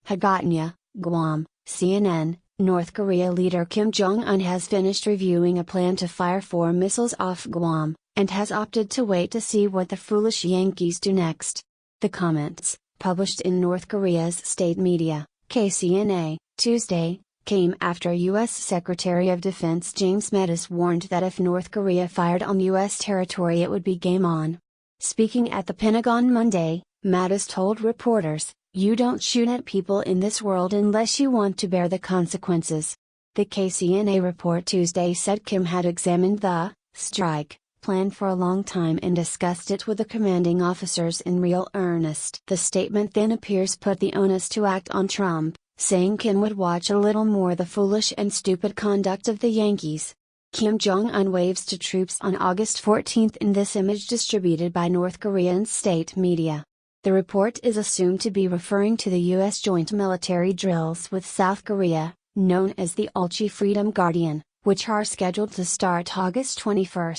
Hagåtña, Guam, CNN. North Korea leader Kim Jong-un has finished reviewing a plan to fire 4 missiles off Guam, and has opted to wait to see what the foolish Yankees do next. The comments, published in North Korea's state media, KCNA, Tuesday, came after U.S. Secretary of Defense James Mattis warned that if North Korea fired on U.S. territory it would be game on. Speaking at the Pentagon Monday, Mattis told reporters, "You don't shoot at people in this world unless you want to bear the consequences." The KCNA report Tuesday said Kim had examined the strike plan for a long time and discussed it with the commanding officers in real earnest. The statement then appears put the onus to act on Trump, saying Kim would watch a little more the foolish and stupid conduct of the Yankees. Kim Jong-un waves to troops on August 14 in this image distributed by North Korean state media. The report is assumed to be referring to the U.S. joint military drills with South Korea, known as the Ulchi Freedom Guardian, which are scheduled to start August 21.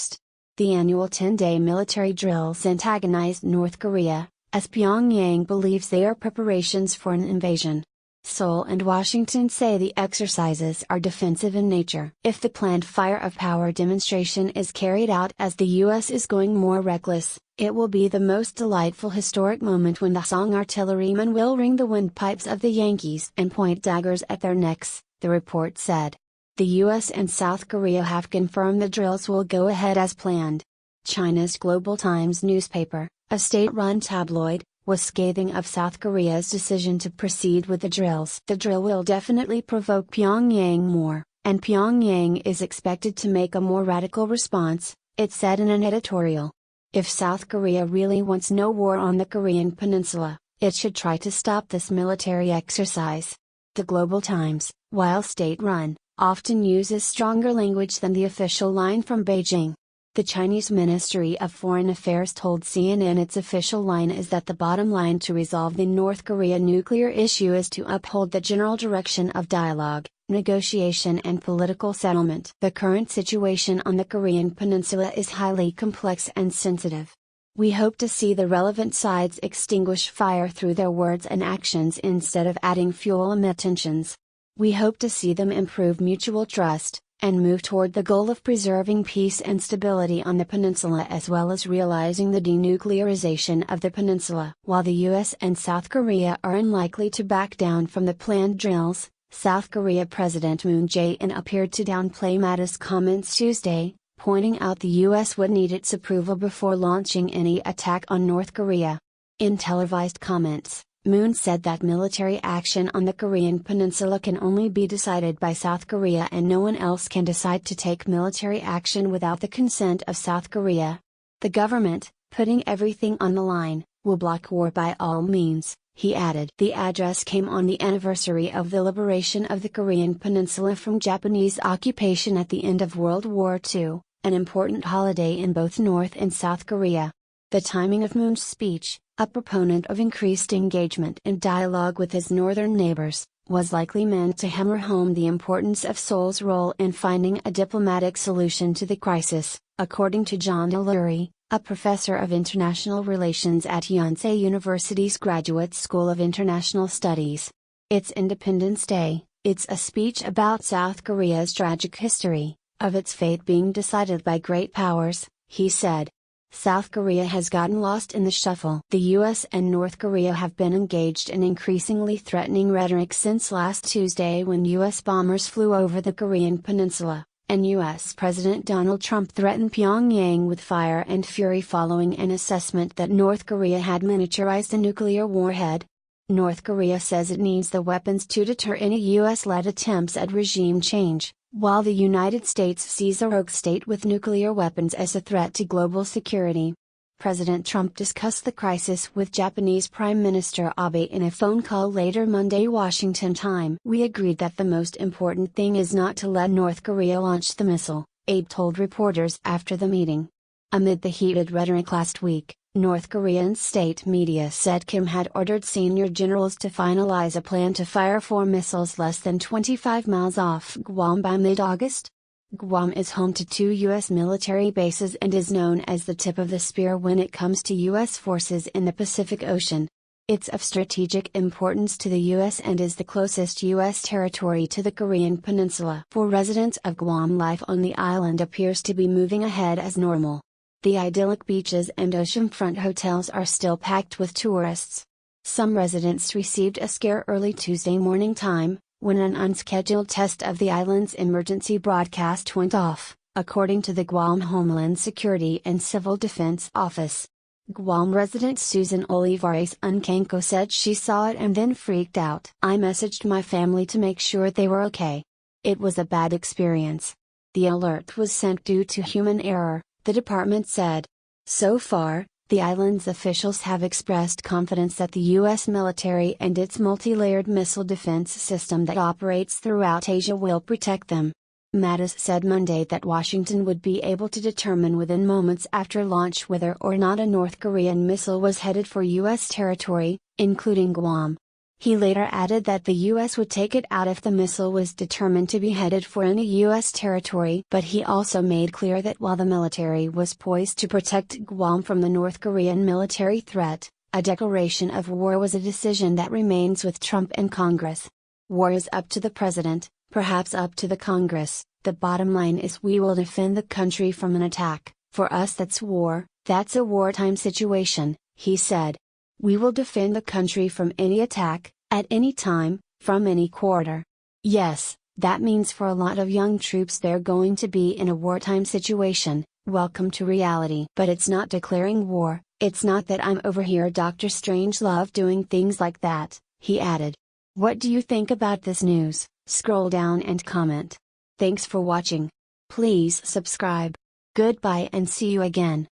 The annual 10-day military drills antagonize North Korea, as Pyongyang believes they are preparations for an invasion. Seoul and Washington say the exercises are defensive in nature. If the planned fire of power demonstration is carried out as the U.S. is going more reckless, it will be the most delightful historic moment when the Song artillerymen will ring the windpipes of the Yankees and point daggers at their necks, the report said. The U.S. and South Korea have confirmed the drills will go ahead as planned. China's Global Times newspaper, a state-run tabloid, was scathing of South Korea's decision to proceed with the drills. The drill will definitely provoke Pyongyang more, and Pyongyang is expected to make a more radical response, it said in an editorial. If South Korea really wants no war on the Korean peninsula, it should try to stop this military exercise. The Global Times, while state-run, often uses stronger language than the official line from Beijing. The Chinese Ministry of Foreign Affairs told CNN its official line is that the bottom line to resolve the North Korea nuclear issue is to uphold the general direction of dialogue, negotiation and political settlement. The current situation on the Korean peninsula is highly complex and sensitive. We hope to see the relevant sides extinguish fire through their words and actions instead of adding fuel amid tensions. We hope to see them improve mutual trust, and move toward the goal of preserving peace and stability on the peninsula as well as realizing the denuclearization of the peninsula. While the US and South Korea are unlikely to back down from the planned drills, South Korea President Moon Jae-in appeared to downplay Mattis' comments Tuesday, pointing out the US would need its approval before launching any attack on North Korea. In televised comments, Moon said that military action on the Korean peninsula can only be decided by South Korea and no one else can decide to take military action without the consent of South Korea. The government, putting everything on the line, will block war by all means, he added. The address came on the anniversary of the liberation of the Korean peninsula from Japanese occupation at the end of World War II, an important holiday in both North and South Korea. The timing of Moon's speech, a proponent of increased engagement and dialogue with his northern neighbors, was likely meant to hammer home the importance of Seoul's role in finding a diplomatic solution to the crisis, according to John Delury, a professor of international relations at Yonsei University's Graduate School of International Studies. It's Independence Day, it's a speech about South Korea's tragic history, of its fate being decided by great powers, he said. South Korea has gotten lost in the shuffle. The US and North Korea have been engaged in increasingly threatening rhetoric since last Tuesday when US bombers flew over the Korean peninsula, and US President Donald Trump threatened Pyongyang with fire and fury following an assessment that North Korea had miniaturized a nuclear warhead. North Korea says it needs the weapons to deter any US-led attempts at regime change, while the United States sees a rogue state with nuclear weapons as a threat to global security. President Trump discussed the crisis with Japanese Prime Minister Abe in a phone call later Monday Washington time. We agreed that the most important thing is not to let North Korea launch the missile, Abe told reporters after the meeting. Amid the heated rhetoric last week, North Korean state media said Kim had ordered senior generals to finalize a plan to fire 4 missiles less than 25 miles off Guam by mid-August. Guam is home to 2 U.S. military bases and is known as the tip of the spear when it comes to U.S. forces in the Pacific Ocean. It's of strategic importance to the U.S. and is the closest U.S. territory to the Korean peninsula. For residents of Guam, life on the island appears to be moving ahead as normal. The idyllic beaches and oceanfront hotels are still packed with tourists. Some residents received a scare early Tuesday morning time, when an unscheduled test of the island's emergency broadcast went off, according to the Guam Homeland Security and Civil Defense Office. Guam resident Susan Olivares Uncanco said she saw it and then freaked out. "I messaged my family to make sure they were okay. It was a bad experience. The alert was sent due to human error," the department said. So far, the island's officials have expressed confidence that the U.S. military and its multi-layered missile defense system that operates throughout Asia will protect them. Mattis said Monday that Washington would be able to determine within moments after launch whether or not a North Korean missile was headed for U.S. territory, including Guam. He later added that the U.S. would take it out if the missile was determined to be headed for any U.S. territory. But he also made clear that while the military was poised to protect Guam from the North Korean military threat, a declaration of war was a decision that remains with Trump and Congress. "War is up to the president, perhaps up to the Congress. The bottom line is we will defend the country from an attack. For us that's war, that's a wartime situation," he said. "We will defend the country from any attack, at any time, from any quarter." Yes, that means for a lot of young troops they're going to be in a wartime situation. Welcome to reality. But it's not declaring war, it's not that I'm over here Dr. Strangelove doing things like that, he added. What do you think about this news? Scroll down and comment. Thanks for watching. Please subscribe. Goodbye and see you again.